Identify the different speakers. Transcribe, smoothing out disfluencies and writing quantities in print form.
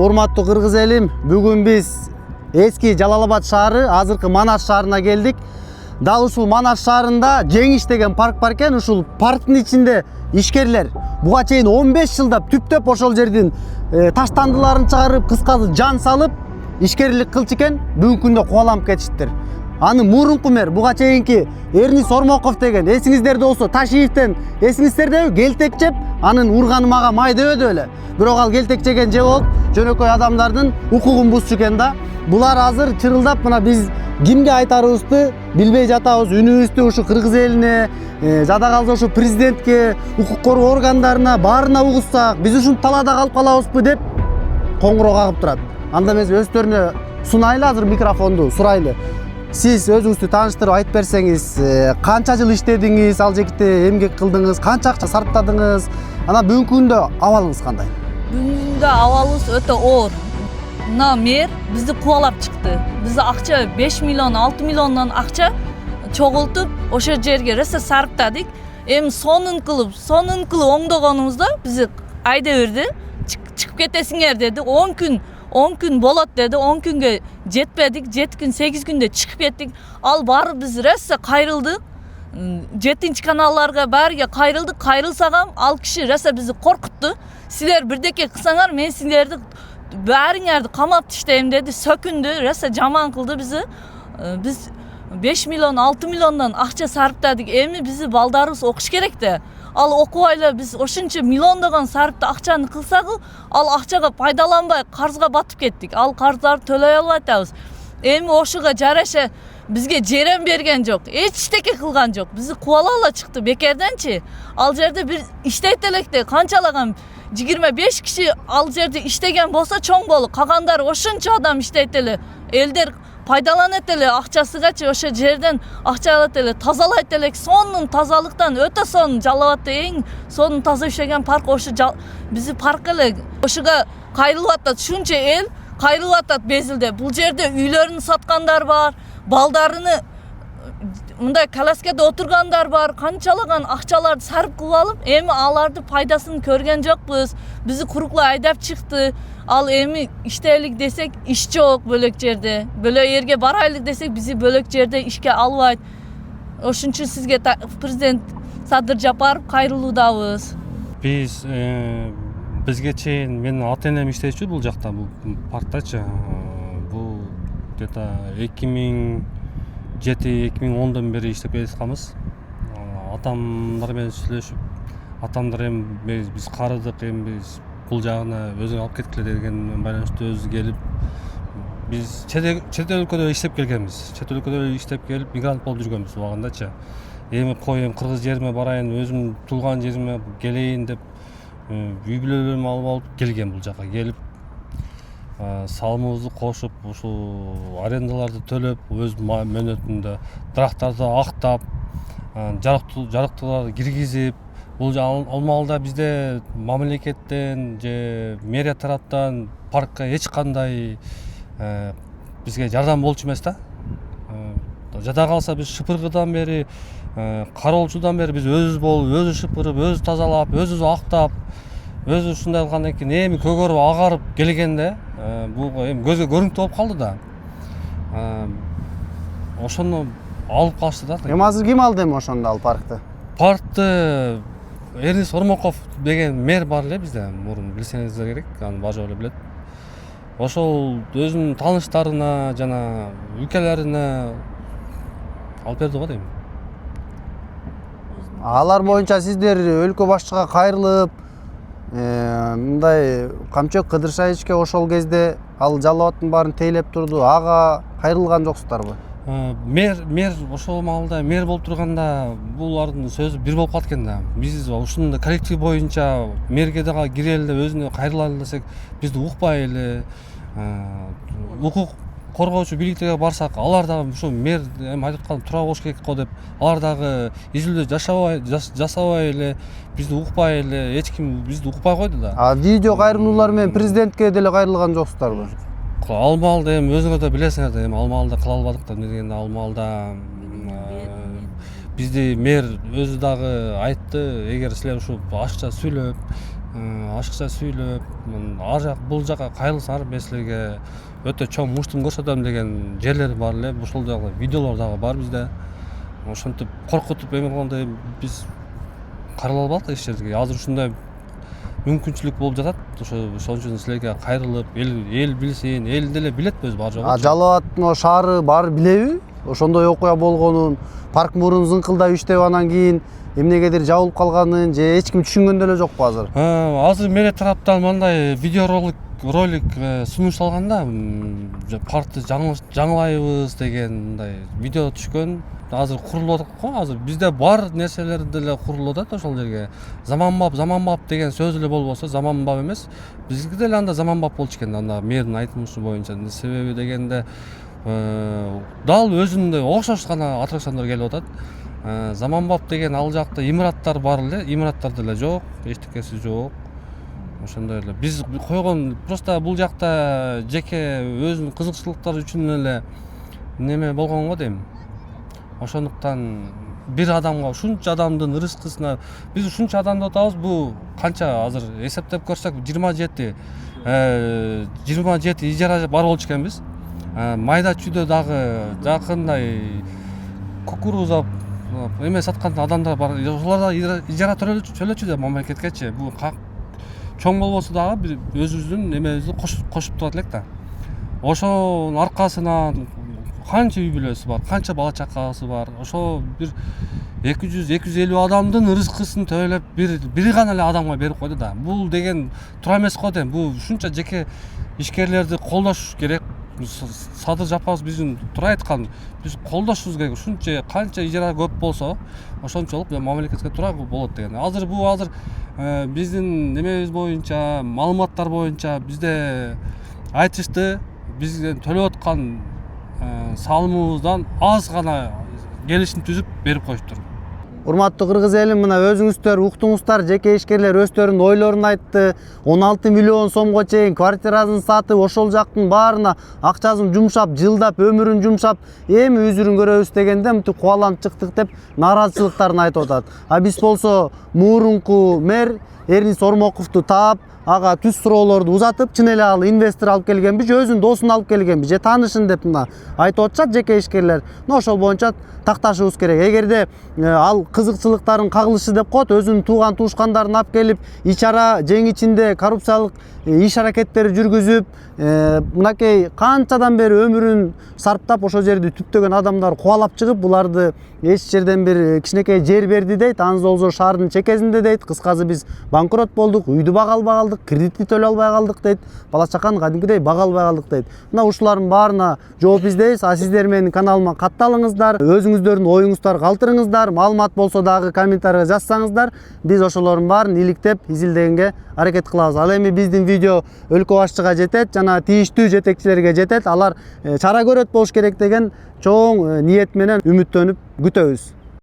Speaker 1: урматтуу кыргыз элим, бүгүн биз эски Жалал Абад шаары, азыркы Манас шаарына келдик. Дал ушул Манас шаарында Жеңиш деген парк бар экен. Ушул парктын ичинде ишкерлер буга чейин 15 жылдап түптөп ошол жердин таштандыларын чыгарып, кыскасы жан салып ишкерлик кылчу экен. Бүгүнкү күндө кубаланып кетиштир. Аны мурунку мэр буга чейинки Эрни Сормоков деген, эсиңиздерде болсо Ташиевден эсиңиздердеби, келтек жеп, анын урганы мага май дебеди беле. Бирок ал келтек жеген же болуп, жөнөкөй адамдардын укугун бузчу экен да. Булар азыр чырылдап мына биз кимге айтарыбызды билбей жатабыз. Үнүбүздү ушу кыргыз элине, жада калса ушу президентке, укук коргоо органдарына баарына угузсак, биз ушунтип талаада калып калабызбы деп коңгуроо кагып турат. Анда эмес өздөрүнө сунайлы азыр микрофонду сурайлы. Сиз өзүңүздү тааныштырып айтып берсеңиз, канча жыл иштедиңиз, ал жекте эмгек кылдыңыз, канча акча сарптадыңыз? Ана бүгүнкү күндө абалыңыз кандай?
Speaker 2: Бүгүнкү күндө абалыбыз өтө оор. Мына мэр бизди кубалап чыкты. Биз акча 5 миллион, 6 миллиондон акча чогултуп, ошол жерге роса сарптадык. Эми сонун кылып оңдогонубузда биз айда берди. Чыгып кетесиңер деди. 10 күн болот деди. 10 күнгө жетпедик. 7 күн, 8 күндө чыгып кеттик. Ал баары биз роса кайрылдык. 7-нчи каналларга баарыга кайрылдык. Кайрылсагам ал киши роса бизди коркутту. Силер бирдеке кылсаңар, мен силерди баарыңарды камап таштайм деди. Сөкүндү, роса жаман кылды бизди. Биз 5 миллион, 6 миллондон акча сарптадык. Эми биздин балдарыбыз окуш керек да. Ал окубайла биз ошончо миллиондогон сарпты акчаны кылсак, ал акчага пайдаланбай карызга батып кеттик. Ал карыздарды төлөй албай атабыз. Эми ошого жараша бизге жерем берген жок, эчтеке кылган жок. Бизди кубалала чыкты бекерденчи. Ал жерде бир иштейт электе канчалаган 25 киши ал жерде иштеген болсо чоң болуп, калгандары ошончо адам иштейт эле. Элдер пайдаланат эле акчасыгачы, ошо жерден акча алат эле, тазалайт элек. Сонун тазалыктан өтө сонун, Жалал Абадта эң сонун таза иштеген парк ошо биздин парк эле. Ошого кайрылып атат, шунча эл кайрылып атат безилде. Бул жерде үйлөрүн саткандар бар, балдарыны мындай коляскада отургандар бар, канчалаган акчаларды сарп кылып алып, эми аларды пайдасын көргөн жокпуз. Бизди куруклай айдап чыкты. Ал эми иштейлик десек, иш жок бөлөк жерде. Бөлөк жерге барайлык десек, бизди бөлөк жерде ишке албайт. Ошон үчүн сизге президент Садыр Жапаров кайрылуудабыз.
Speaker 3: Биз бизге чейин менин ата-энем иштечү бул жакта, бул парктачы. Бул где-то 2007-2010дон бери иштеп келатканбыз. Атамдар менен сүйлөшүп, атамдар эми биз карыдык, эми биз бул жагына өзүң алып кеткиле деген байланыштуу өзү келип, биз чет өлкөдө иштеп келгенбиз. Чет өлкөдө иштеп келип мигрант болуп жүргөнбүз убагындачы. Эми коюм кыргыз жериме барайын, өзүм туулган жериме келейин деп үй бүлөлөрүмү алып келген бул жака. Келип салымыбызды кошуп, ушул арендаларды төлөп, өз мөөнөтүндө дарактарды актап, жарыктууларды киргизип, бул алмалда бизде мамлекеттен же мэрия тараптан паркка эч кандай бизге жардам болчу эмес да. Жада калса биз шыпыргыдан бери, кароолчудан бери биз өзүбүз болуп, өзү шыпырып, өзү тазалап, өзү актап, өзү ушундай кылгандан кийин эми көгөрүп агарып келгенде бул эми көзгө көрүнүктүү болуп калды да. Ошону алып калышты да.
Speaker 1: Эми азыр ким алды эми ошондо ал паркты?
Speaker 3: Паркты Эрни Сормоков деген мэр бар эле бизде, мурун билсеңиздер керек, аны бажы эле билет. Ошол өзүнүн тааныштарына жана өлкөлөрүнө алып берди го дейм.
Speaker 1: Алар боюнча сиздер өлкө башчыга кайрылып, мындай камчок Кыдыршаевичке ошол кезде ал Жалал Абадтын баарын тейлеп турду, ага кайрылган жоксуздарбы?
Speaker 3: Мэр ошол маалда мэр болуп турганда булардын сөзү бир болуп калат экен да. Биз ушундай коллектив боюнча мэрге дагы кирели деп өзүнө кайрылалы десек, бизди укпай эле, укук коргоочу бийликтерге барсак, алар дагы ушу мэр эми айтып аткан туура болуш керек го деп, алар дагы изилдөө жасабай эле, бизди укпай эле, эч ким бизди укпай койду да.
Speaker 1: Видео кайрылуулар менен президентке деле кайрылган жоксуздарбы?
Speaker 3: Алмалда эми өзүңөр да билесиңер да, эми Алмалда кыла албадык да, дегенде Алмалда бизди мэр өзү дагы айтты, эгер силер ушу ачыкча сүйлөп, ашыкча сүйлөп, ар жак бул жака кайрылсаңар мен силерге өтө чоң муштум көрсөтөм деген жерлер бар эле. Ошол дагы видеолор дагы бар бизде. Ошентип коркутуп эме кылгандай биз карала албадык эч жерге. Азыр ушундай мүмкүнчүлүк болуп жатат. Ошон үчүн силерге кайрылып, эл билсин, эл деле билет өзү бар жок.
Speaker 1: Жалал Абад шаары баары билеби? Ошондой окуя болгонун, парк мурун зыңкылдап иштеп анан кийин эмнегедир жабылып калганын же эч ким түшүнгөн деле жокпу азыр?
Speaker 3: Азыр мере тараптан мындай видеоролик сунушталганда паркты жаңылайбыз деген мындай видео түшкөн. Азыр курулуп атат го. Азыр бизде бар нерселер деле курулуп атат ошол жерге. Заманбап деген сөз эле болбосо, заманбап эмес. Бизге деле анда заманбап болчу экен, анда мэрдин айтымы боюнча. Себеби дегенде дал өзүндөй окшош гана аттракциондор келип атат. Заманбап деген ал жакта имараттар бар эле, имараттар деле жок, эчтекеси жок. Ошондой эле биз койгон просто бул жакта жеке өзүнүн кызыкчылыктары үчүн эле неме болгон го дейм. Ошондуктан бир адамга ушунча адамдын ырыскысына биз ушунча адамды атабыз. Бул канча азыр эсептеп көрсөк 27 ижара бар болчу экенбиз. Майда чүйдө дагы жакындай кукуруза эме саткан адамдар бар. Ошолар да ижара төлөчү да мамлекеткечи. Бул чоң болбосо дагы бир өзүбүздүн эмебизди кошуп турат элек да. Ошонун аркасынан канча үй бүлөсү бар, канча бала чакасы бар. Ошо бир 200-250 адамдын ырыскысын төлөп бири гана эле адамга берип койду да. Бул деген туура эмес го дейм. Бул ушунча жеке ишкерлерди колдош керек. Садыр Жапаров биздин туура айткан, биз колдошубуз керек. Ушунча канча ижара көп болсо, ошончолук мамлекетке туура болот деген. Азыр биздин немебиз боюнча, маалыматтар боюнча бизде айтышты, бизден төлөп аткан салымыбыздан аз гана келишим түзүп берип коюштур.
Speaker 1: Урматтуу кыргыз элим, мына өзүңүздөр уктуңуздар, жеке ишкерлер өздөрүнүн ойлорун айтты. 16 миллион сомго чейин квартирасын сатып, ошол жактын баарына акчасын жумшап, жылдап, өмүрүн жумшап, эми үзүрүн көрөбүз дегенде мынтип кубаланып чыктык деп нааразычылыктарын айтып атат. Биз болсо мурунку мэр Эрнис Ормоковду таап, ага түз суроолорду узатып, чын эле ал инвестор алып келгенби же өзүнүн досун алып келгенби же таанышын деп мына айтып атышат жеке ишкерлер. Ошол боюнча такташыбыз керек. Эгерде ал кызыкчылыктарын кагылышы деп коет, өзүнүн тууган туушкандарын алып келип, ичара жең ичинде коррупциялык иш аракеттер жүргүзүп, мынакей канчадан бери өмүрүн сарптап ошол жерди түптөгөн адамдар кубалап чыгып, буларды эч жерден бир кичинекей жер берди дейт. Анысы болсо шаардын чекесинде дейт. Кыскасы биз банкрот болдук, үйдү бага албай калдык, кредитти төлөй албай калдык дейт. Бала чаканы кадимкидей бага албай калдык дейт. Мына ушулардын баарына жооп издейбиз. Сиздер менин каналыма катталыңыздар, өзүңүздөрдүн оюңуздар калтырыңыздар, маалымат болсо дагы комментарийга жазсаңыздар, биз ошолордун баарын иликтеп изилдегенге аракет кылабыз. Ал эми биздин видео өлкө башчыга жетет жана тийиштүү жетекчилерге жетет. Алар чара көрөт болуш керек деген чоң ниет менен үмүттөнүп күтөбүз.